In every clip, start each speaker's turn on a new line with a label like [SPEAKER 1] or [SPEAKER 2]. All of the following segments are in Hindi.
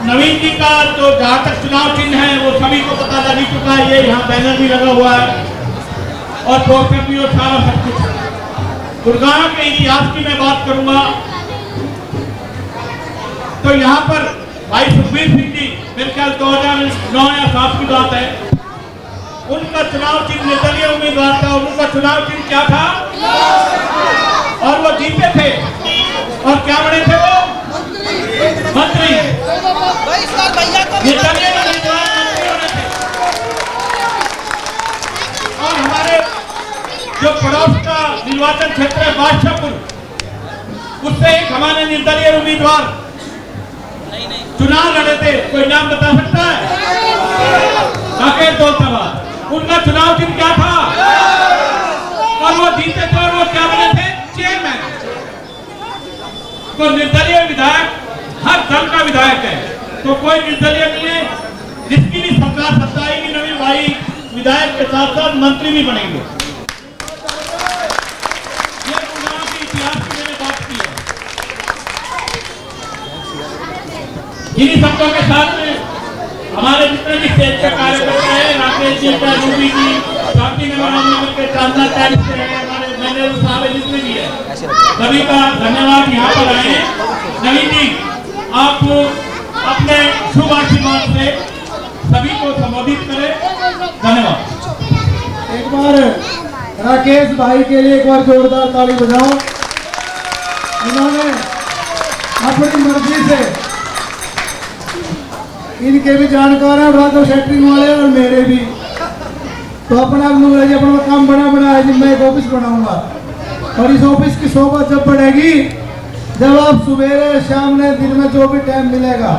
[SPEAKER 1] नवीन जी का जो जहाँ तक चुनाव चिन्ह है वो सभी को पता लग ही चुका है। ये यहाँ बैनर भी लगा हुआ है और पोस्टर भी और सारा सब कुछ। गुड़गांव के इतिहास की मैं बात करूंगा तो यहाँ पर भाई सुखबीर सिंह जी मेरे ख्याल 2009 या 7 की बात है, उनका चुनाव चिन्ह निर्दलीय उम्मीदवार था और उनका चुनाव चिन्ह क्या था और वो जीते थे और क्या बने थे वो मंत्री। निर्दलीय उम्मीदवार मंत्री बने थे। और हमारे जो पड़ोस का निर्वाचन क्षेत्र है बादशाहपुर, उससे एक हमारे निर्दलीय उम्मीदवार चुनाव लड़े थे। कोई नाम बता सकता है? राकेश दौलताबाद। उनका चुनाव चिन्ह क्या था और वो जीते थे और वो क्या बने थे? चेयरमैन। तो निर्दलीय विधायक हर दल का विधायक है, तो कोई निर्दलीय नहीं है। जिसकी भी सरकार सत्ता आएगी नवीन भाई विधायक के साथ साथ मंत्री भी बनेंगे। ये गुड़गांव के इतिहास की मैंने बात की है। इन्हीं शब्दों के साथ में हमारे जितने भी स्टेज के कार्यकर्ता है, राकेश जी का, रूबी जी, शांति नगर के चांदना टाइप से है, हमारे मैनेजर साहब है, जितने भी है, सभी का धन्यवाद। यहाँ पर आए नवीन जी, आप अपने शुभ आशीर्वाद से सभी को संबोधित करें। धन्यवाद।
[SPEAKER 2] एक बार राकेश भाई के लिए एक बार जोरदार ताली बजाओ। इन्होंने अपनी मर्जी से, इनके भी जानकार हैं राघव सेंटरिंग वाले और मेरे भी, तो अपना अपना काम बना है। मैं एक ऑफिस बनाऊंगा और इस ऑफिस की शोभा जब बढ़ेगी जब आप सुबह शाम ने दिन में जो भी टाइम मिलेगा।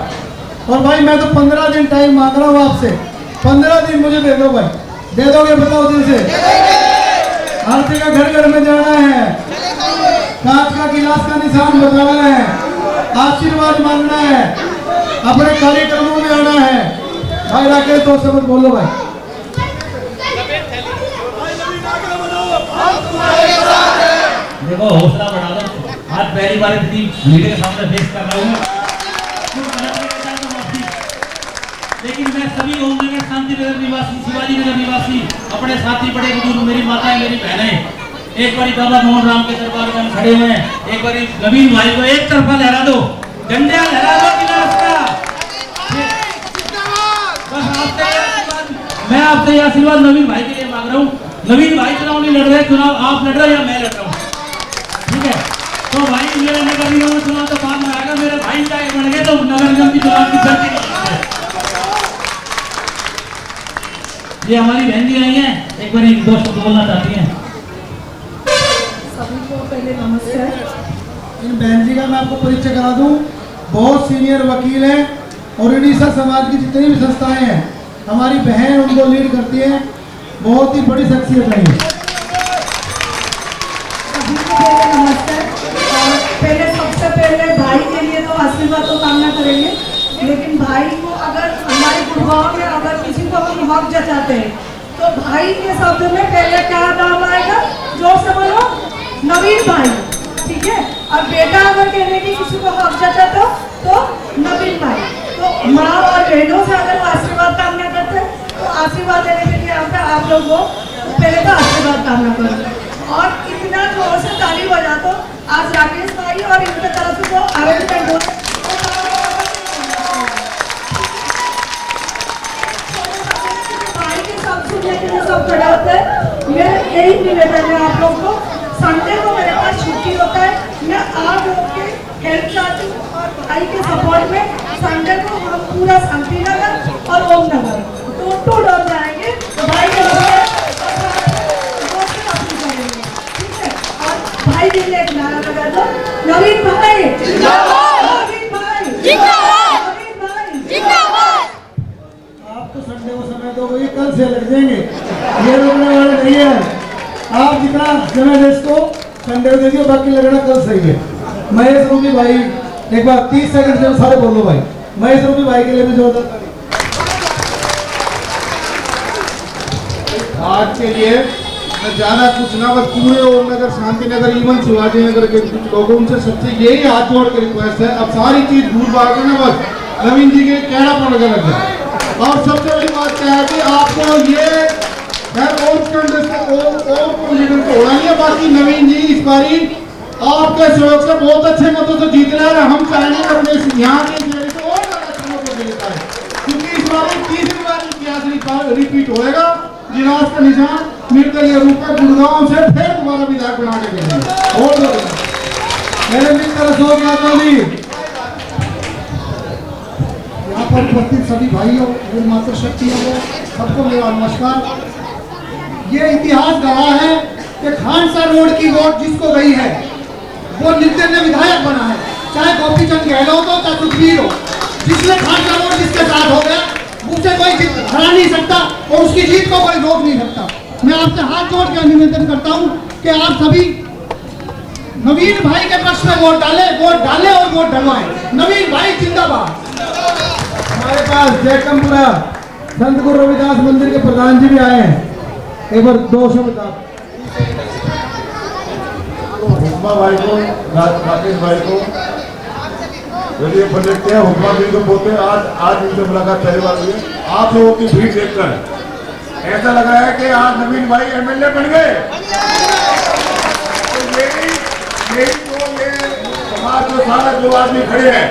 [SPEAKER 2] और भाई मैं तो 15 दिन टाइम मांग रहा हूँ आपसे, 15 दिन मुझे दे दो भाई। दे दोगे? बताओ दिल से। आरती का घर घर में जाना है, कांच का गिलास का निशान बताना है, आशीर्वाद मांगना है, अपने कार्यक्रमों में आना है। भाई राकेश दो शब्द बोलो भाई।
[SPEAKER 3] देखो हौसला बढ़ा दो। आज पहली बार इतनी भीड़ के सामने फेस कर रहा हूँ, लेकिन मैं सभी ओमनगर, शांति नगर निवासी, शिवाजी नगर निवासी, अपने साथी, बड़े बुजुर्ग, मेरी माताएं, मेरी बहनें, एक बारी बाबा मोहन राम के दरबार में खड़े हुए हैं। एक बारी नवीन भाई को एक तरफा लहरा दो, झंडा लहरा दो गिलास का। मैं आपसे यह आशीर्वाद नवीन भाई के लिए मांग रहा हूँ। नवीन भाई चुनाव नहीं लड़ रहे, चुनाव आप लड़ रहे हो या मैं लड़ रहा हूँ, ठीक है? तो भाई मेरे नगर निगम में चुनाव तो बाद में आएगा। मेरे भाई जाके बन गए तो नगर निगम की चुनाव की जल्दी नहीं। ये हमारी बहन जी आई हैं, एक बार दो शब्द बोलना चाहती हैं।
[SPEAKER 4] सभी को पहले नमस्कार।
[SPEAKER 2] इन बहन जी का मैं आपको परिचय करा दूं, बहुत सीनियर वकील हैं और उड़ीसा समाज की जितनी भी संस्थाएं हैं हमारी बहन उनको लीड करती है। बहुत ही बड़ी शख्सियत है।
[SPEAKER 4] सभी को पहले नमस्कार। पहले सबसे पहले भाई के लिए तो आशीर्वाद तो कामना करेंगे, लेकिन भाई को अगर हमारे गुड़गांव में अगर किसी को हम हक जताते हैं तो भाई के शब्द में पहले क्या नाम आएगा? जोर से बोलो, नवीन भाई, ठीक है? और बेटा अगर कहने की किसी को हक जताते हो तो नवीन भाई। तो माँ और बहनों से अगर आशीर्वाद कामना करते हैं तो आशीर्वाद देने के लिए आप लोगों को पहले तो आशीर्वाद कामना करो। और इतना जोर से ताली बजा दो आज राकेश भाई और इनके तरफ से जो अरेंजमेंट हो सब खड़े होते हैं। मेरा यही निवेदन है आप लोग को, संडे को मेरे पास छुट्टी होता है, मैं आप लोग के हेल्प चाहती हूँ और भाई के सपोर्ट में संडे को हम पूरा शांति नगर और ओम नगर टू डोर जाएंगे। तो भाई के ठीक है? और भाई के लिए एक नारा लगा दो, नवीन भाई, नवीन भाई, नवीन भाई।
[SPEAKER 2] आप तो संडे को समय दो, ये कल से लग जाएंगे, ये रुकने वाले नहीं है। आप जितना समय दे इसको संडे को देखिए, बाकी लगना कल सही है। महेश रूबी भाई एक बार 30 सेकंड से सारे बोलो भाई। महेश रूबी भाई के लिए भी जोरदार।
[SPEAKER 5] आज के लिए मैं ज्यादा कुछ ना, बस पूरे ओम नगर, शांति नगर, इवन शिवाजी नगर के कुछ लोगों से सबसे यही हाथ जोड़ के रिक्वेस्ट है, अब सारी चीज भूल भाग ना, बस नवीन जी के कहना पड़ेगा लग जाए। और सबसे बड़ी बात क्या है कि आपको ये और कॉन्फिडेंस तो होना ही है। बाकी नवीन जी इस बारी आपके सहयोग से बहुत अच्छे मतों से जीत रहे हैं। हम चाहेंगे अपने यहाँ के शहरी से और ज्यादा अच्छे मतों से जीता है, क्योंकि इस बार तीसरी बार इतिहास रिपीट होएगा। जिनास का निशान निर्दलीय रूप में गुड़गांव से फिर दोबारा विधायक बना के भेजेंगे। और
[SPEAKER 2] मेरे मित्र अशोक यादव जी, यहाँ पर उपस्थित सभी भाइयों और मातृशक्तियों को सबको मेरा नमस्कार। ये इतिहास गवाह है कि खानसा रोड की वोट जिसको गई है वो निर्दलीय विधायक बना है, चाहे गोपीचंद गहलोत हो चाहे सुखबीर हो। जिसने खानसा रोड जिसके साथ हो गया उसे कोई हरा नहीं सकता और उसकी जीत को कोई रोक नहीं सकता। मैं आपसे हाथ जोड़ के निवेदन करता हूँ कि आप सभी नवीन भाई के पक्ष में वोट डाले और वोट डलवाएं। नवीन भाई जिंदाबाद। हमारे पास जयकमपुरा संत गुरु रविदास मंदिर के प्रधान जी भी आए हैं, एक बार 2 शब्द आप।
[SPEAKER 5] हुक्मा भाई को, राकेश भाई को यदि देखते हैं, हुक्मा जी को बोलते हैं। आज इनसे मुलाकात पहली बार हुई है। आप लोगों की भीड़ देखकर ऐसा लग रहा है कि आज नवीन भाई एमएलए बन गए। तो ये समाज में सारा जो आदमी खड़े हैं,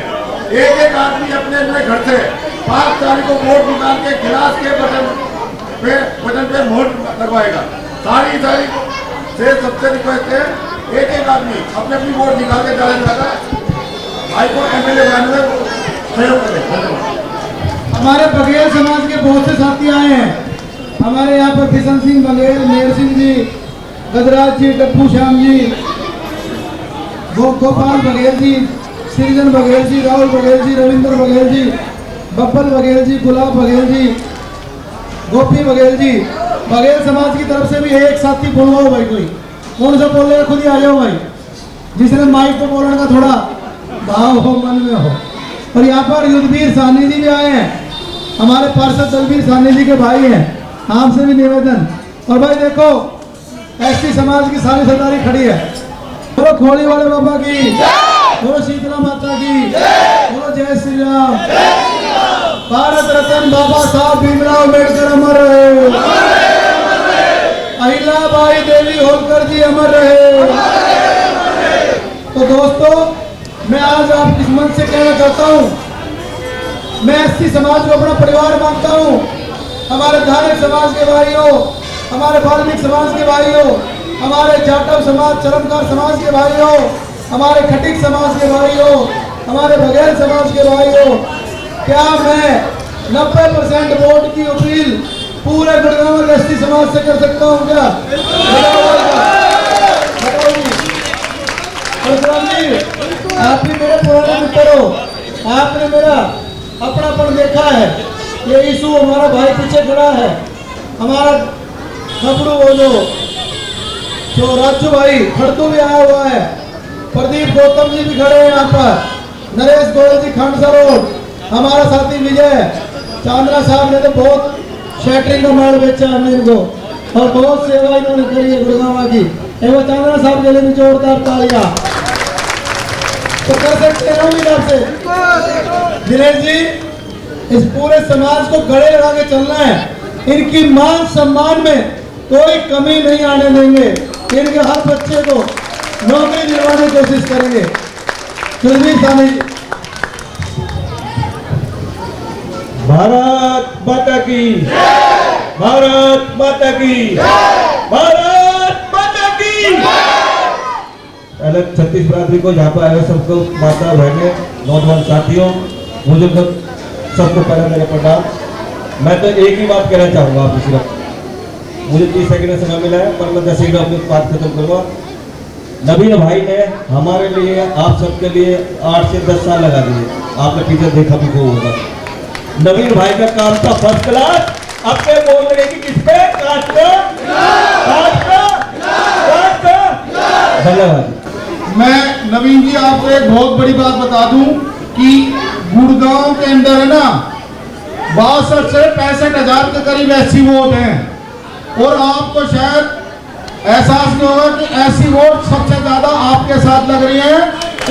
[SPEAKER 5] एक आदमी अपने अपने घर से 5 तारीख को वोट निकाल के गिलास के बटन पे वोट लगवाएगा। सारी से सबसे रिक्वेस्ट है, एक आदमी अपने अपनी वोट निकाल के ज्यादा से ज्यादा भाई को एमएलए बनाने में सहयोग करें। धन्यवाद।
[SPEAKER 2] हमारे बघेल समाज के बहुत से साथी आए हैं। हमारे यहाँ पर किशन सिंह बघेल, मेहर सिंह जी, गजराज जी, टप्पू श्याम जी, गोपाल बघेल जी, सृजन बघेल जी, राहुल बघेल जी, रविंद्र बघेल जी, बब्बल बघेल जी, गुलाब बघेल जी, गोपी बघेल जी। बघेल समाज की तरफ से भी एक साथी बोलवाओ भाई, कोई कौन सा बोल रहे खुद ही आ जाओ भाई, जिसने माइक पे बोलने का थोड़ा भाव हो, मन में हो। और यहाँ पर युद्धवीर साहनी जी भी आए हैं, हमारे पार्षद दलवीर साहनी जी के भाई हैं। आपसे भी निवेदन। और भाई देखो एसटी समाज की सारी सरदारी खड़ी है। बोलो खोली वाले बाबा की, बोलो शीतला माता की, बोलो जय श्री राम। भारत रत्न बाबा साहब भीमराव अम्बेडकर अमर रहे, अहिल्याबाई देवी होलकर जी अमर रहे। तो दोस्तों, मैं आज आप इस मंच से कहना चाहता हूँ, मैं एसटी समाज को अपना परिवार मानता हूँ। हमारे धार्मिक समाज के भाइयों, हमारे वाल्मीकि समाज के भाइयों, हमारे जाटव समाज, चरमकार समाज के भाइयों, हमारे खटिक समाज के भाइयों, हमारे बघेल समाज के भाइयों, क्या मैं 90% वोट की अपील पूरे गुड़गांव के एसटी समाज से कर सकता हूँ क्या? आप भी मेरे पुराने मित्र हो, आपने मेरा अपनापन देखा है। ये यीशु हमारा भाई पीछे खड़ा है, हमारा खबरू बोलो जो राजू भाई खड़तू भी आया हुआ है, प्रदीप गौतम जी भी खड़े हैं यहाँ पर, नरेश गोयल जी खानसा रोड, हमारा साथी विजय चांद्रा साहब ने तो बहुत शैटरिंग का माल बेचा हमने इनको और बहुत सेवा इन्होंने करी है गुड़गांव की। एवं चांद्रा साहब के लिए भी जोरदार तालियां तो कर सकते हैं इधर से। दिनेश जी, इस पूरे समाज को गले लगा के चलना है। इनकी मान सम्मान में कोई कमी नहीं आने देंगे। इनके हर बच्चे को नौकरी दिलवाने की कोशिश करेंगे। सुरजीत साहनी जी।
[SPEAKER 6] भारत माता की, भारत माता की, भारत माता की। पहले 36 बरादरी को यहाँ पर आए सबको, माता बहने, नौजवान साथियों, मुझे सबको पहले मेरा प्रणाम। मैं तो एक ही बात कहना चाहूँगा आपको, सिर्फ मुझे 30 सेकंड का समय मिला है पर मैं 10 सेकंड अपनी बात खत्म करूँगा। नवीन भाई ने हमारे लिए, आप सबके लिए 8 से 10 साल लगा दिए। आपने पीछे देखा भी वो होगा। नवीन भाई का काम था फर्स्ट क्लास। अपने बोल रहे कि किसपे? कास्ट का, कास्ट का, कास्ट का। धन्यवाद।
[SPEAKER 5] मैं नवीन जी आपको एक बहुत बड़ी बात बता दूं कि गुड़गांव के अंदर है ना 62 से 65,000 के करीब ऐसी वोट हैं और आपको शायद एहसास नहीं होगा कि ऐसी वोट सबसे ज्यादा आपके साथ लग रही है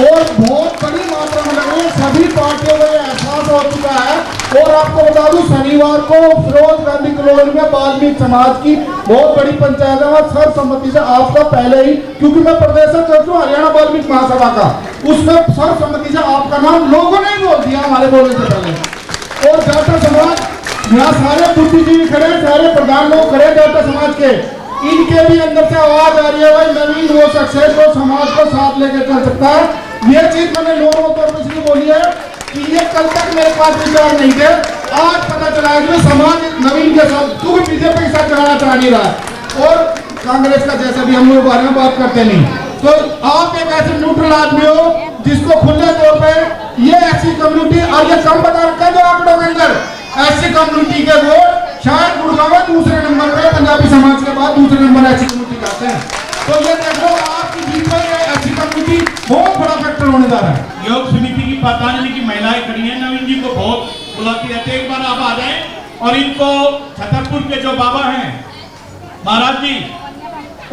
[SPEAKER 5] और बहुत बड़ी मात्रा में लग रही है। सभी पार्टियों को यह एहसास समाप्त हो चुका है। और आपको बता दूं, शनिवार को फिरोज गांधी कॉलोनी में वाल्मीकि समाज की बहुत बड़ी पंचायत है और सर्वसम्मति से आपका पहले ही, क्योंकि मैं प्रदेश अध्यक्ष हूँ हरियाणा वाल्मीकि महासभा का, उसमें सर्वसम्मति से आपका नाम लोगों ने ही बोल दिया हमारे बोलने से पहले। और जाटा समाज, यहाँ सारे बुद्धिजीवी खड़े, सारे प्रधान लोग खड़े जाटा समाज के, इनके भी अंदर से आवाज आ रही है, भाई नवीन वो शख्स है जो समाज को साथ लेकर चल सकता है। ये चीज मैंने लोगों तौर पर इसलिए बोली है कि ये कल तक मेरे पास विचार नहीं थे, आज पता चला है कि समाज नवीन के साथ, क्योंकि बीजेपी के साथ चलाना चाह नहीं रहा है और कांग्रेस का जैसे भी हम लोग बारे में बात करते नहीं। तो आप एक ऐसे न्यूट्रल आदमी हो जिसको खुले तौर पर ये ऐसी कम्युनिटी, और ये कम बता रखा है जो आंकड़ों के अंदर, ऐसी कम्युनिटी के वोट शायद गुड़गांव में दूसरे नंबर पे, पंजाबी समाज के बाद दूसरे नंबर ऐसी कम्युनिटी आते हैं। तो ये देख लो आपकी जीत में ऐसी कम्युनिटी बहुत बड़ा फैक्टर होने जा रहा है।
[SPEAKER 1] योग समिति की पतांजलि की महिलाएं खड़ी हैं, नवीन जी को बहुत बुलाती रहती है, एक बार आप आ जाएं और इनको छतरपुर के जो बाबा हैं महाराज जी,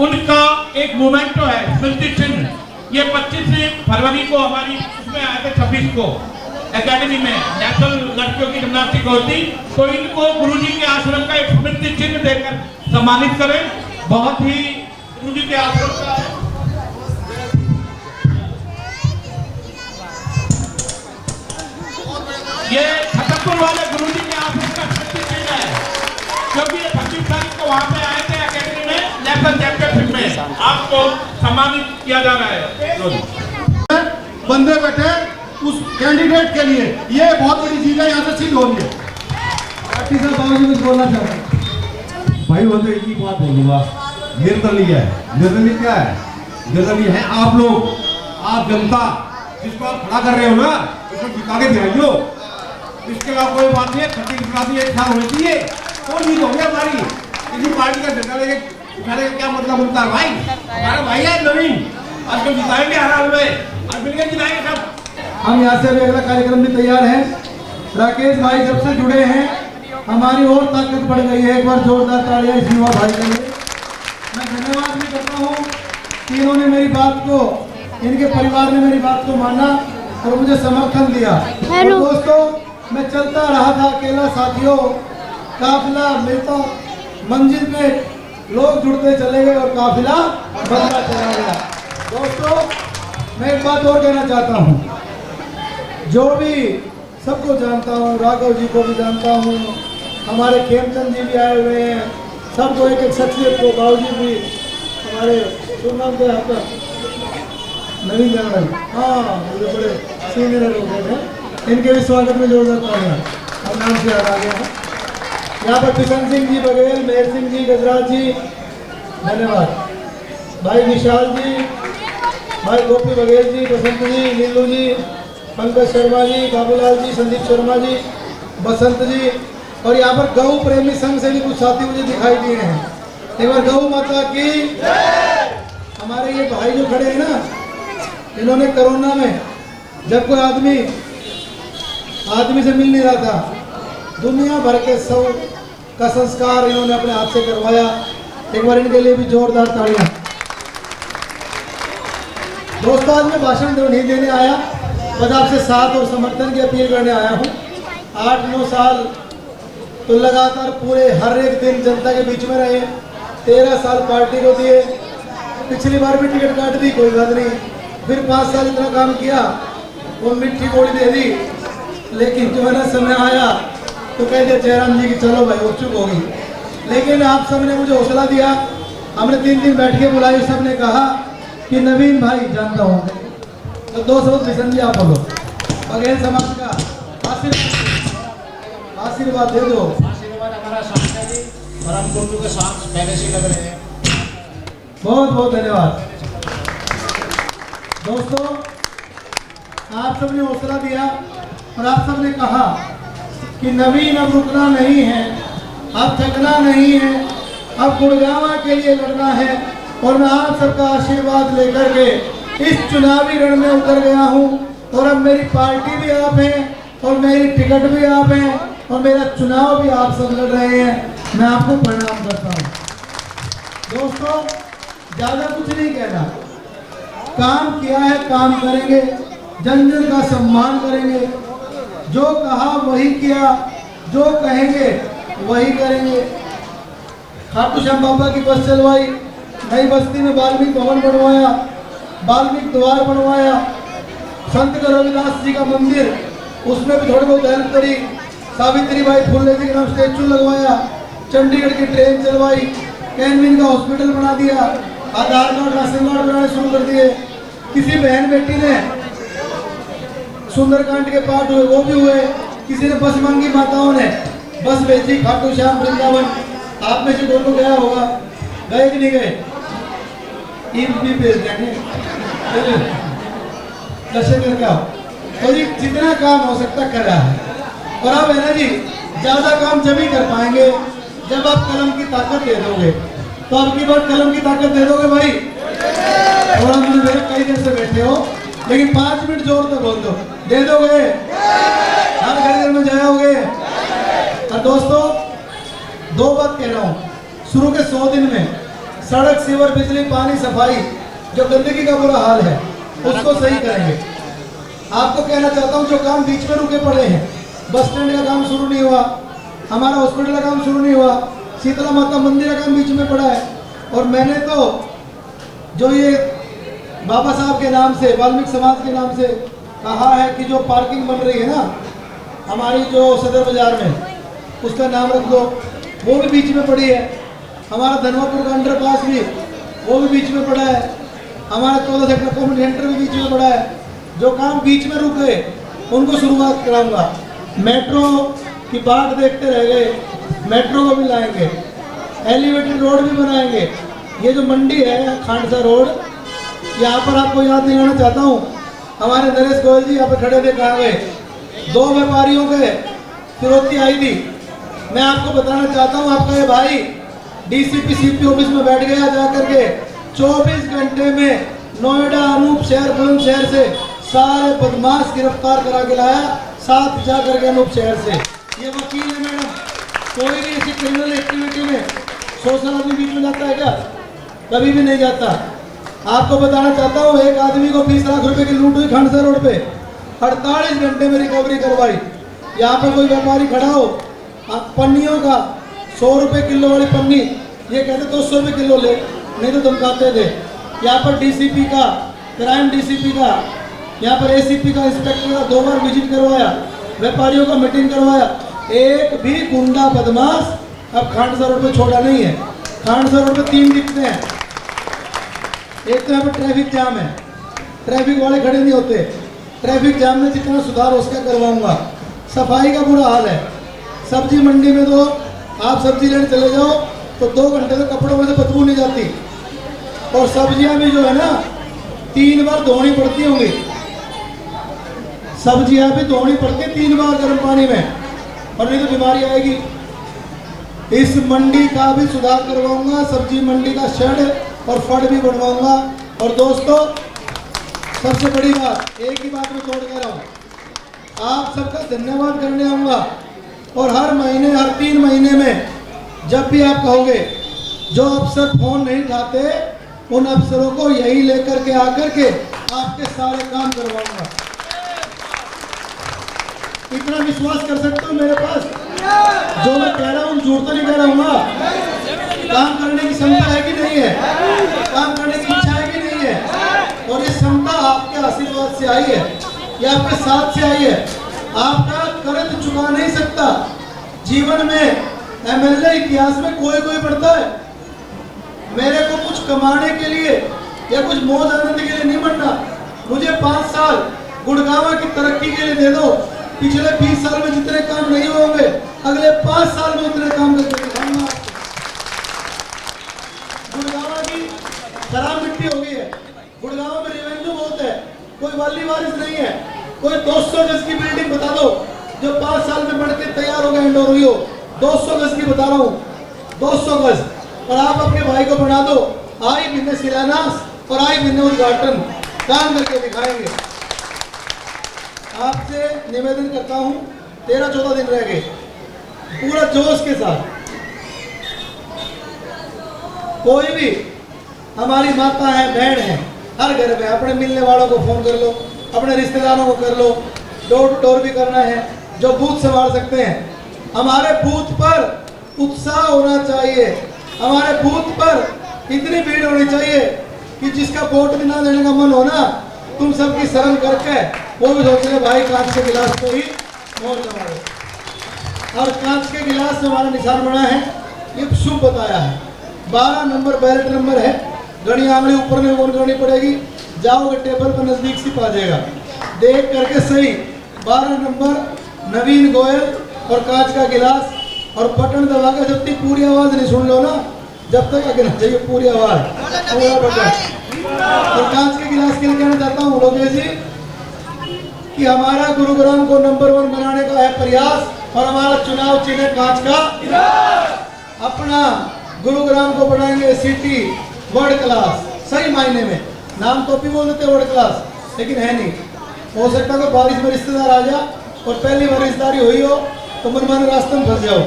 [SPEAKER 1] उनका एक मोमेंटो है स्मृति चिन्ह, ये 25 फरवरी को हमारी उसमें आए थे, 26 को एकेडमी में नेशनल लड़कियों की जिम्नास्टिक होती, तो इनको गुरुजी के आश्रम का एक स्मृति चिन्ह देकर सम्मानित करें। बहुत ही गुरुजी के आश्रम का ये छतरपुर वाले गुरुजी के आश्रम का स्मृति चिन्ह है, क्योंकि ये 25 तारीख को वहां पे आए थे एकेडमी में नेशनल चैंपियनशिप में, आपको सम्मानित किया जा रहा है।
[SPEAKER 5] बंदे बैठे उस कैंडिडेट के लिए, ये बहुत बड़ी चीज है, यहाँ से सिद्ध हो रही है।
[SPEAKER 2] पार्टी साहब बाबू कुछ बोलना चाहते हैं?
[SPEAKER 6] भाई वो तो एक ही बात बोलूंगा, निर्दलीय है। निर्दलीय क्या है? निर्दलीय है आप लोग, आप जनता जिसको आप खड़ा कर रहे हो ना, उसको जिता के दिखाइयो। इसके अलावा कोई बात नहीं है। 30 एक साल होनी चाहिए, कोई जीत हो गया हमारी। किसी पार्टी का झंडा लेके उठाने का क्या मतलब होता है भाई? हमारा भाई है नवीन, आजकल जिताएंगे हर हाल में, आज मिलकर जिताएंगे सब।
[SPEAKER 2] हम यहाँ से भी अगला कार्यक्रम भी तैयार है। राकेश भाई जब से जुड़े हैं हमारी और ताकत बढ़ गई है। एक बार जोरदार तालियां इस युवा भाई के लिए। मैं धन्यवाद भी करता हूँ कि इन्होंने मेरी बात को, इनके परिवार ने मेरी बात को माना और मुझे समर्थन दिया। और दोस्तों मैं चलता रहा था अकेला, साथियों काफिला मिलता, मंजिल पे लोग जुड़ते चले गए और काफिला बढ़ता चला गया। दोस्तों मैं एक बात और कहना चाहता हूँ, जो भी सबको जानता हूँ, राघव जी को भी जानता हूँ, हमारे खेमचंद जी भी आए हुए हैं, सबको एक एक शख्सियत को, बाबू जी भी हमारे सुनाम थे आपका नवीन जनरल, हाँ मुझे बड़े सीनियर लोग हैं, इनके भी स्वागत में जोरदार तालियां, हम नाम से याद आ गया है। यहाँ पर किशन सिंह जी बघेल, मेहर सिंह जी, गजराज जी, धन्यवाद। भाई विशाल जी, भाई गोपी बघेल जी, बसंत जी, नीलू जी, पंकज शर्मा जी, बाबूलाल जी, संदीप शर्मा जी, बसंत जी, और यहाँ पर गौ प्रेमी संघ से भी कुछ साथी मुझे दिखाई दिए हैं। एक बार गौ माता की। हमारे ये भाई जो खड़े हैं ना, इन्होंने कोरोना में जब कोई आदमी से मिल नहीं रहा था, दुनिया भर के सब का संस्कार इन्होंने अपने हाथ से करवाया। एक बार इनके लिए भी जोरदार तालियां। दोस्तों आज मैं भाषण नहीं देने आया, बस आपसे साथ और समर्थन की अपील करने आया हूँ। 8-9 साल तो लगातार पूरे हर एक दिन जनता के बीच में रहे, 13 साल पार्टी को दिए, पिछली बार भी टिकट काट दी, कोई बात नहीं, फिर 5 साल इतना काम किया, वो मिट्टी गोली दे दी, लेकिन जो है ना समय आया तो कह दिया जयराम जी की चलो भाई उप चुप होगी। लेकिन आप सब ने मुझे हौसला दिया, हमने 3 दिन बैठ के बुलाई, सब ने कहा कि नवीन भाई जानता हूँ, तो 2 शब्द किशन जी आप बोलो, बघेल समाज का आशीर्वाद दे दो।
[SPEAKER 3] आशीर्वाद हमारा साथ है जी, और हम दोनों के साथ पहले से लग रहे हैं।
[SPEAKER 2] बहुत बहुत धन्यवाद। दोस्तों आप सबने हौसला दिया और आप सबने कहा कि नवीन अब रुकना नहीं है, अब थकना नहीं है, अब गुड़गांव के लिए लड़ना है। और मैं आप सबका आशीर्वाद लेकर के इस चुनावी रण में उतर गया हूं, और अब मेरी पार्टी भी आप हैं और मेरी टिकट भी आप हैं और मेरा चुनाव भी आप सब लड़ रहे हैं। मैं आपको प्रणाम करता हूं। दोस्तों ज्यादा कुछ नहीं कहना, काम किया है, काम करेंगे, जन जन का सम्मान करेंगे, जो कहा वही किया, जो कहेंगे वही करेंगे। खाटू श्याम बाबा की बस चलवाई, नई बस्ती में वाल्मीकि भवन बनवाया, वाल्मीकि द्वार बनवाया, संत रविदास जी का मंदिर उसमें भी थोड़ी बहुत हेल्प करी, सावित्रीबाई फुले जी का नाम स्टेचू लगवाया, चंडीगढ़ की ट्रेन चलवाई, कैनविन का हॉस्पिटल बना दिया, आधार कार्ड राशन कार्ड बनाने शुरू कर दिए। किसी बहन बेटी ने सुंदरकांड के पाठ हुए वो भी हुए, किसी ने बस मांगी, माताओं ने बस भेजी खाटू श्याम वृंदावन। आप में से दोनों गया होगा, गए कि नहीं गए? ईद भी भेज देंगे, दर्शन करके आओ। तो जी जितना काम हो सकता कर रहा है। और अब है ना जी, ज्यादा काम जब ही कर पाएंगे जब आप कलम की ताकत दे दोगे। तो अब की बार कलम की ताकत दे दोगे भाई? थोड़ा मुझे मेरे कई देर से बैठे हो, लेकिन 5 मिनट जोर से बोल दो, दे दोगे? हर घर में जाओगे। और दोस्तों, 2 बात कह रहा हूँ। शुरू के 100 दिन में सड़क, सीवर, बिजली, पानी, सफाई, जो गंदगी का बुरा हाल है उसको सही करेंगे। आपको कहना चाहता हूँ, जो काम बीच में रुके पड़े हैं, बस स्टैंड का काम शुरू नहीं हुआ, हमारा हॉस्पिटल का काम शुरू नहीं हुआ, शीतला माता मंदिर का काम बीच में पड़ा है। और मैंने तो जो ये बाबा साहब के नाम से, वाल्मीकि समाज के नाम से कहा है कि जो पार्किंग बन रही है ना हमारी जो सदर बाजार में, उसका नाम रख दो, वो भी बीच में पड़ी है। हमारा धनवापुर का अंडरपास भी वो भी बीच में पड़ा है। हमारा 14 सेक्टर कम्युनिटी सेंटर भी बीच में पड़ा है। जो काम बीच में रुक गए उनको शुरुआत कराऊंगा। मेट्रो की बाट देखते रह गए, मेट्रो को भी लाएंगे, एलिवेटेड रोड भी बनाएंगे। ये जो मंडी है खांडसा रोड, यहाँ पर आपको याद दिलाना चाहता हूँ, हमारे नरेश गोयल जी यहाँ पर खड़े थे, कहाँ गए? 2 व्यापारियों के फिरौती आई थी। मैं आपको बताना चाहता हूँ, आपका ये भाई डीसीपी सीपी ऑफिस में बैठ गया जाकर के 24 घंटे में नोएडा, अनूप शहर, बुलंदशहर से सारे बदमाश गिरफ्तार करा के लाया, साथ जाकर के अनूप शहर से। ये वकील है मैडम। कोई भी ऐसी क्रिमिनल एक्टिविटी में 100 साल आदमी बीच में जाता है क्या? कभी भी नहीं जाता। आपको बताना चाहता हूँ, एक आदमी को 20 लाख रुपए की लूट हुई खांडसा रोड पे, 48 घंटे में रिकवरी करवाई। यहाँ पर कोई व्यापारी खड़ा हो, पन्नियों का 100 रुपए किलो वाली पन्नी, ये कहते 200 रुपए किलो ले, नहीं तो धमकाते थे। यहाँ पर डीसीपी का, क्राइम डीसीपी का, यहाँ पर एसीपी का, इंस्पेक्टर का 2 बार विजिट करवाया, व्यापारियों का मीटिंग करवाया। एक भी गुंडा बदमाश अब खांडसा रोड पे छोड़ा नहीं है। खांडसा रोड पे 3 दिखते हैं। एक तो यहाँ पर ट्रैफिक जाम है, ट्रैफिक वाले खड़े नहीं होते। ट्रैफिक जाम में जितना सुधार हो उसका करवाऊंगा। सफाई का बुरा हाल है। सब्जी मंडी में तो आप सब्जी लेने चले जाओ तो 2 घंटे तो कपड़ों में से बदबू नहीं जाती। और सब्जियां भी जो है ना 3 बार धोनी पड़ती होंगी। सब्जियां भी धोनी पड़ती है 3 बार गर्म पानी में, और नहीं तो बीमारी आएगी। इस मंडी का भी सुधार करवाऊंगा, सब्जी मंडी का शेड और फड भी बनवाऊंगा। और दोस्तों, सबसे बड़ी बात, एक ही बात में तोड़ कह रहा हूँ, आप सबका धन्यवाद करने आऊँगा। और हर महीने, हर 3 महीने में जब भी आप कहोगे, जो अफसर फोन नहीं उठाते उन अफसरों को यही लेकर के आकर के आपके सारे काम करवाऊंगा। इतना विश्वास कर सकते हो मेरे पास? जो मैं कह रहा हूँ झूठ तो नहीं कह रहा हूँ। काम करने की क्षमता है कि नहीं है? काम करने की इच्छा है कि नहीं है? और ये क्षमता आपके आशीर्वाद से आई है, ये आपके साथ से आई है। आपका कर्ज चुका नहीं सकता। जीवन में एमएलए इतिहास में कोई पढ़ता है। मेरे को कुछ कमाने के लिए या कुछ मौज आनंद के लिए नहीं बनना। मुझे 5 साल गुड़गांव की तरक्की के लिए दे दो। पिछले 20 साल में जितने काम नहीं हुए होंगे, अगले 5 साल में उतने काम करके दिखाऊंगा। गुड़गांव की खराब मिट्टी हो गई है। गुड़गांव में रेवेन्यू बहुत है, कोई वाली वारिस नहीं है। कोई 200 गज की बिल्डिंग बता दो जो 5 साल में बन के तैयार हो गया, हैंड ओवर हुई हो। 200 गज की बता रहा हूँ, 200 गज। और आप अपने भाई को बना दो, आई महीने शिलान्यास और आई महीने उद्घाटन काम करके दिखाएंगे। आपसे निवेदन करता हूँ, 13-14 दिन रह गए, पूरा जोश के साथ कोई भी हमारी माता है, बहन है, हर घर में अपने मिलने वालों को फोन कर लो, अपने रिश्तेदारों को कर लो, डोर टू डोर भी करना है। जो बूथ संभाल सकते हैं। हमारे बूथ पर उत्साह होना चाहिए, हमारे बूथ पर इतनी भीड़ होनी चाहिए कि जिसका वोट भी ना देने का मन हो ना, तुम सबकी शर्म करके वो भी सोचे भाई कांच के गिलास पे ही वोट लगाओ। और कांच के गिलास से हमारा निशान बना है, ये शुभ बताया है। 12 नंबर बैलेट नंबर है, घड़ी आंगली ऊपर में कौन करनी पड़ेगी, जाओगे टेबल पर नजदीक से पा जाएगा, देख करके सही। 12 नंबर नवीन गोयल और कांच का गिलास, और बटन दबा के जब तक पूरी आवाज नहीं सुन लो ना, जब तक आगे नहीं चाहिए पूरी आवाज, पूरा बटन। और कांच के गिलास के लिए कहना चाहता हूँ लोकेश जी कि हमारा गुरुग्राम को नंबर 1 बनाने का है प्रयास, और हमारा चुनाव चिन्ह कांच का। अपना गुरुग्राम को बनाएंगे सिटी वर्ल्ड क्लास, सही मायने में। नाम तो भी बोल देते वर्ल्ड क्लास, लेकिन है नहीं। हो सकता है बारिश में रिश्तेदार आ जा और पहली बार रिश्तेदारी हुई हो तो मनमाने रास्ते में फंस जाओ।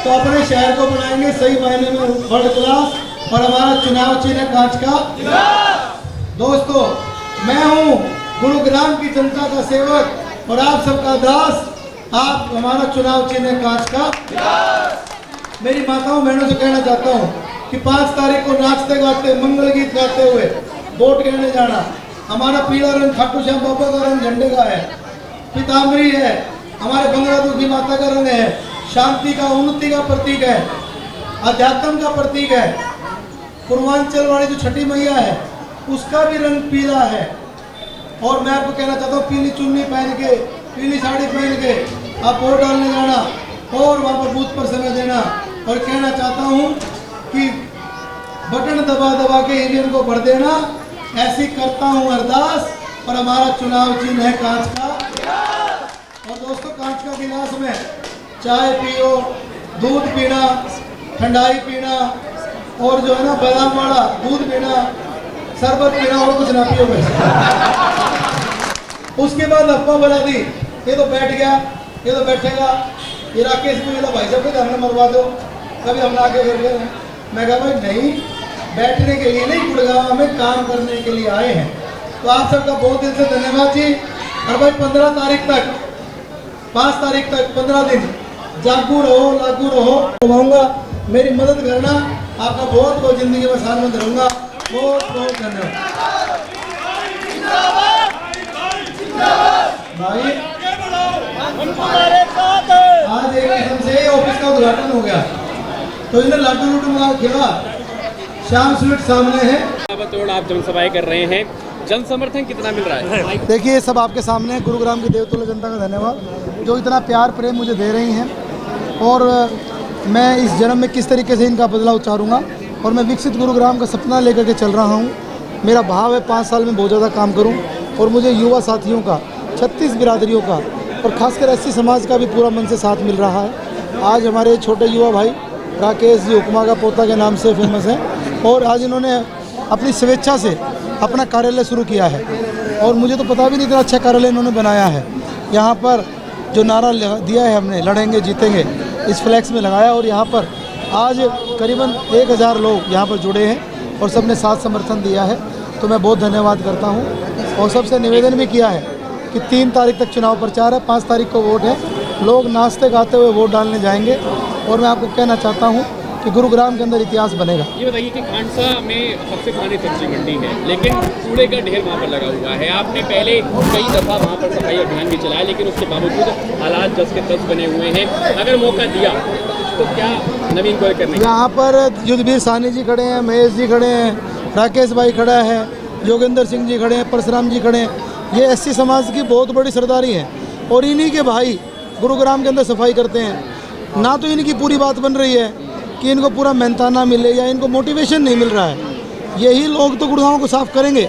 [SPEAKER 2] तो अपने शहर को बनाएंगे सही मायने में वर्ल्ड क्लास, और हमारा चुनाव चिन्ह कांच का। दोस्तों, मैं हूँ गुरुग्राम की जनता का सेवक और आप सबका दास। आप हमारा चुनाव चिन्ह कांच का। मेरी माताओं बहनों से कहना चाहता हूँ कि 5 तारीख को नाचते गाते मंगल गीत गाते हुए वोट गिरने जाना। हमारा पीला रंग खाटू श्याम बाबा का रंग झंडे का है, पीताम्बरी है, हमारे बंगलादेश की माता का रंग है, शांति का उन्नति का प्रतीक है, अध्यात्म का प्रतीक है। पूर्वांचल वाली जो छठी मैया है उसका भी रंग पीला है। और मैं आपको कहना चाहता हूँ, पीली चुन्नी पहन के, पीली साड़ी पहन के आप वोट डालने जाना और वहाँ पर बूथ पर समय देना। और कहना चाहता हूँ कि बटन दबा दबा के ईवीएम को भर देना। ऐसी करता हूँ अरदास, और हमारा चुनाव चिन्ह है कांच का। और दोस्तों, कांच का गिलास में चाय पियो, दूध पीना, ठंडाई पीना, और जो है ना बादाम वाला दूध पीना, शरबत पीना, और कुछ ना पियो वैसे। उसके बाद अफवाह बना दी, ये तो बैठ गया, ये तो बैठेगा, ये राकेश को मिला भाई साहब हमने मरवा दो, कभी हम आके कर गए। मैं कहा भाई नहीं, बैठने के लिए नहीं, गुड़गांव में काम करने के लिए आए हैं। तो आप सबका बहुत दिल से धन्यवाद जी। और भाई 15 तारीख तक, 5 तारीख तक 15 दिन जागू रहो, लागू रहो। कहूँगा मेरी मदद करना, आपका बहुत बहुत जिंदगी में साथ रहूँगा। बहुत बहुत धन्यवाद भाई। आज एक किस्म से ऑफिस का उद्घाटन हो गया, तो इन्हें लाडू लूडू मंगा खिला। श्याम स्वीट सामने है।
[SPEAKER 7] आप जनसभाएं कर रहे हैं, जन समर्थन कितना मिल रहा है?
[SPEAKER 2] देखिए, सब आपके सामने है। गुरुग्राम की देवतुल्य जनता का धन्यवाद जो इतना प्यार प्रेम मुझे दे रही हैं। और मैं इस जन्म में किस तरीके से इनका बदला उतारूंगा, और मैं विकसित गुरुग्राम का सपना लेकर के चल रहा हूँ। मेरा भाव है 5 साल में बहुत ज़्यादा काम करूँ, और मुझे युवा साथियों का, 36 बिरादरियों का, और खासकर एससी समाज का भी पूरा मन से साथ मिल रहा है। आज हमारे छोटे युवा भाई राकेश जी उपमा का पोता के नाम से फेमस हैं, और आज इन्होंने अपनी स्वेच्छा से अपना कार्यालय शुरू किया है। और मुझे तो पता भी नहीं इतना अच्छा कार्यालय इन्होंने बनाया है। यहाँ पर जो नारा दिया है हमने, लड़ेंगे जीतेंगे, इस फ्लैक्स में लगाया, और यहाँ पर आज करीबन 1000 लोग यहाँ पर जुड़े हैं और सबने साथ समर्थन दिया है। तो मैं बहुत धन्यवाद करता हूँ। और सबसे निवेदन भी किया है कि 3 तारीख तक चुनाव प्रचार है, 5 तारीख को वोट है, लोग नाचते गाते हुए वोट डालने जाएंगे। और मैं आपको कहना चाहता हूँ कि गुरुग्राम के अंदर इतिहास बनेगा।
[SPEAKER 7] ये बताइए कि खांडसा में सबसे पुरानी सब्जी मंडी है, लेकिन कूड़े का ढेर वहाँ पर लगा हुआ है। आपने पहले कई दफ़ा वहाँ पर सफाई अभियान भी चलाया, लेकिन उसके बावजूद हालात जस के तस बने हुए हैं। अगर मौका दिया तो क्या नवीन गोयल करने? यहाँ
[SPEAKER 2] पर युद्धवीर साहनी जी खड़े हैं, महेश जी खड़े हैं, राकेश भाई खड़ा है, योगेंद्र सिंह जी खड़े हैं, परशुराम जी खड़े हैं। ये एससी समाज की बहुत बड़ी सरदारी है, और इन्हीं के भाई गुरुग्राम के अंदर सफाई करते हैं। ना तो इनकी पूरी बात बन रही है कि इनको पूरा मेहनताना मिले, या इनको मोटिवेशन नहीं मिल रहा है। यही लोग तो गुड़गांव को साफ़ करेंगे,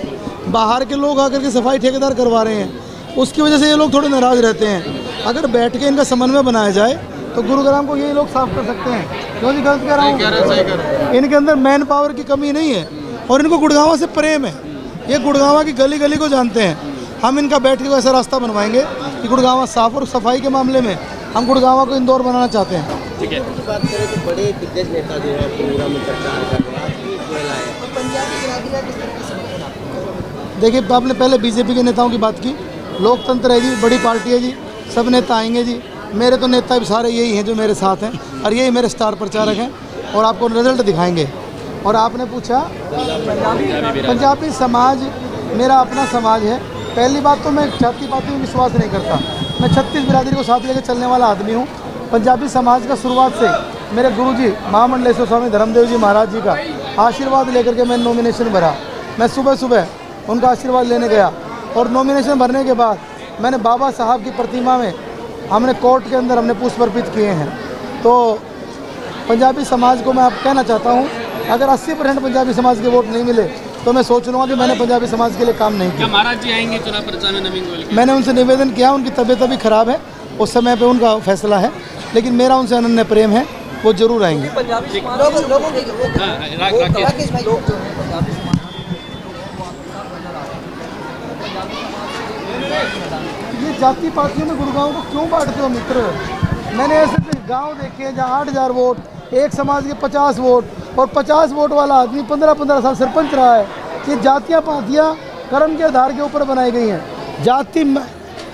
[SPEAKER 2] बाहर के लोग आकर के सफाई ठेकेदार करवा रहे हैं, उसकी वजह से ये लोग थोड़े नाराज़ रहते हैं। अगर बैठ के इनका समन्वय बनाया जाए तो गुरुग्राम को यही लोग साफ कर सकते हैं। क्यों जी गलत कह रहा हूँ? इनके अंदर मैन पावर की कमी नहीं है, और इनको गुड़गांव से प्रेम है। ये गुड़गांव की गली गली को जानते हैं। हम इनका बैठ के ऐसा रास्ता बनवाएंगे कि गुड़गांव साफ, और सफाई के मामले में हम गुड़गांव को इंदौर बनाना चाहते हैं।
[SPEAKER 7] ठीक है।
[SPEAKER 8] बात करें तो बड़े दिग्गज नेता जो है प्रोग्राम में चर्चा कर रहे हैं,
[SPEAKER 2] देखिए, आपने पहले बीजेपी के नेताओं की बात की। लोकतंत्र है जी, बड़ी पार्टी है जी, सब नेता आएंगे जी। मेरे तो नेता भी सारे यही हैं जो मेरे साथ हैं और यही मेरे स्टार प्रचारक हैं और आपको रिजल्ट दिखाएंगे। और आपने पूछा पंजाबी समाज मेरा अपना समाज है। पहली बात तो मैं जाति पाति में विश्वास नहीं करता। मैं 36 बिरादरी को साथ लेकर चलने वाला आदमी हूँ। पंजाबी समाज का शुरुआत से मेरे गुरुजी महामंडलेश्वर स्वामी धर्मदेव जी महाराज जी का आशीर्वाद लेकर के मैंने नॉमिनेशन भरा। मैं सुबह सुबह उनका आशीर्वाद लेने गया और नॉमिनेशन भरने के बाद मैंने बाबा साहब की प्रतिमा में हमने कोर्ट के अंदर हमने पुष्प अर्पित किए हैं। तो पंजाबी समाज को मैं आप कहना चाहता हूँ, अगर 80% पंजाबी समाज के वोट नहीं मिले तो मैं सोच लूँगा कि मैंने पंजाबी समाज के लिए काम नहीं किया।
[SPEAKER 7] महाराज जी आएंगे चुनाव प्रचार में नवीन गोयल के?
[SPEAKER 2] मैंने उनसे निवेदन किया, उनकी तबीयत अभी ख़राब है, उस समय पे उनका फैसला है, लेकिन मेरा उनसे अनन्य प्रेम है, वो जरूर आएंगे। ये जाति पातियों में गुड़गांव को क्यों बांटते हो मित्र? मैंने ऐसे गांव देखे हैं जहाँ 8,000 वोट, एक समाज के 50 वोट और 50 वोट वाला आदमी 15-15 साल सरपंच रहा है। ये जातियाँ पातियाँ कर्म के आधार के ऊपर बनाई गई हैं। जाति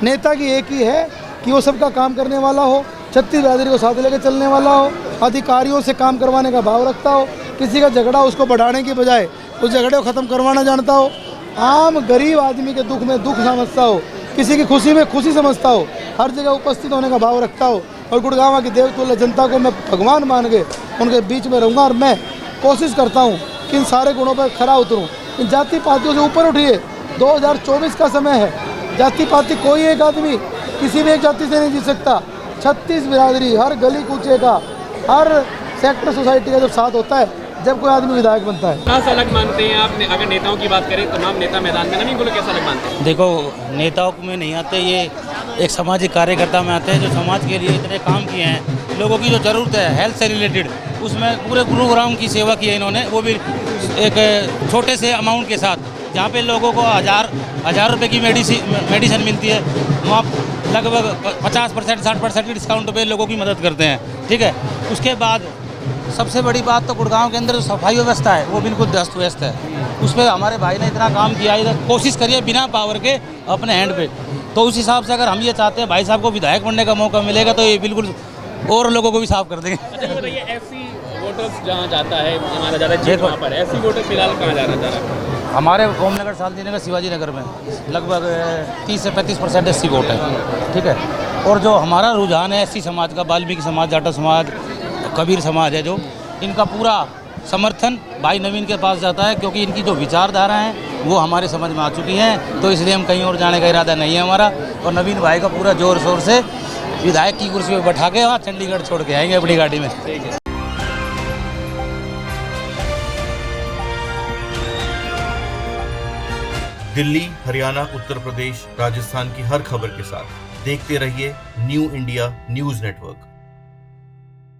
[SPEAKER 2] नेता की एक ही है कि वो सबका काम करने वाला हो, 36 बिरादरी को साथ लेकर चलने वाला हो, अधिकारियों से काम करवाने का भाव रखता हो, किसी का झगड़ा उसको बढ़ाने की बजाय उस झगड़े को ख़त्म करवाना जानता हो, आम गरीब आदमी के दुख में दुख समझता हो, किसी की खुशी में खुशी समझता हो, हर जगह उपस्थित होने का भाव रखता हो। और गुड़गांव की देवतुल्य जनता को मैं भगवान मान के उनके बीच में रहूँगा और मैं कोशिश करता हूँ कि इन सारे गुणों पर खरा उतरूँ। इन जाति पातियों से ऊपर उठिए। 2024 का समय है। जाति पाति कोई एक आदमी किसी भी एक जाति से नहीं जीत सकता। 36 बिरादरी, हर गली कूचे का, हर सेक्टर सोसाइटी का जब साथ होता है, जब कोई आदमी विधायक बनता है।
[SPEAKER 7] कहाँ से अलग मानते हैं आप? अगर नेताओं की बात करें, तमाम नेता मैदान में नवीन गोयल कैसा अलग मानते हैं?
[SPEAKER 3] देखो, नेताओं में नहीं आते, ये एक सामाजिक कार्यकर्ता में आते हैं जो समाज के लिए इतने काम किए हैं। लोगों की जो ज़रूरत है हेल्थ से रिलेटेड, उसमें पूरे गुरुग्राम की सेवा की है इन्होंने, वो भी एक छोटे से अमाउंट के साथ। जहाँ पे लोगों को हज़ार रुपये की मेडिसिन मिलती है, वहाँ लगभग 50% 60% की डिस्काउंट पे लोगों की मदद करते हैं। ठीक है, उसके बाद सबसे बड़ी बात तो गुड़गांव के अंदर जो सफाई व्यवस्था है वो बिल्कुल दस्त व्यस्त है। उस पर हमारे भाई ने इतना काम किया, इधर कोशिश करिए बिना पावर के अपने हैंड पे। तो उस हिसाब से अगर हम ये चाहते हैं भाई साहब को विधायक बनने का मौका मिलेगा तो ये बिल्कुल और लोगों को भी साफ कर देंगे।
[SPEAKER 7] अच्छा बताइए, ऐसी वोटर्स जहाँ जाता है, हमारा ज़्यादा जीत वहाँ पर, ऐसी वोटर्स फिलहाल कहाँ जाना चाह रहा है?
[SPEAKER 3] हमारे ओमनगर, शांति नगर, शिवाजी नगर में लगभग 30 से 35% एससी वोट है। ठीक है, और जो हमारा रुझान है एससी समाज का, वाल्मीकि समाज, जाटा समाज, कबीर समाज है, जो इनका पूरा समर्थन भाई नवीन के पास जाता है, क्योंकि इनकी जो विचारधारा हैं वो हमारे समझ में आ चुकी हैं। तो इसलिए हम कहीं और जाने का इरादा नहीं है हमारा। और नवीन भाई का पूरा जोर शोर से विधायक की कुर्सी पर बैठा के वहाँ चंडीगढ़ छोड़ के आएंगे अपनी गाड़ी में।
[SPEAKER 9] दिल्ली, हरियाणा, उत्तर प्रदेश, राजस्थान की हर खबर के साथ देखते रहिए न्यू इंडिया न्यूज़ नेटवर्क।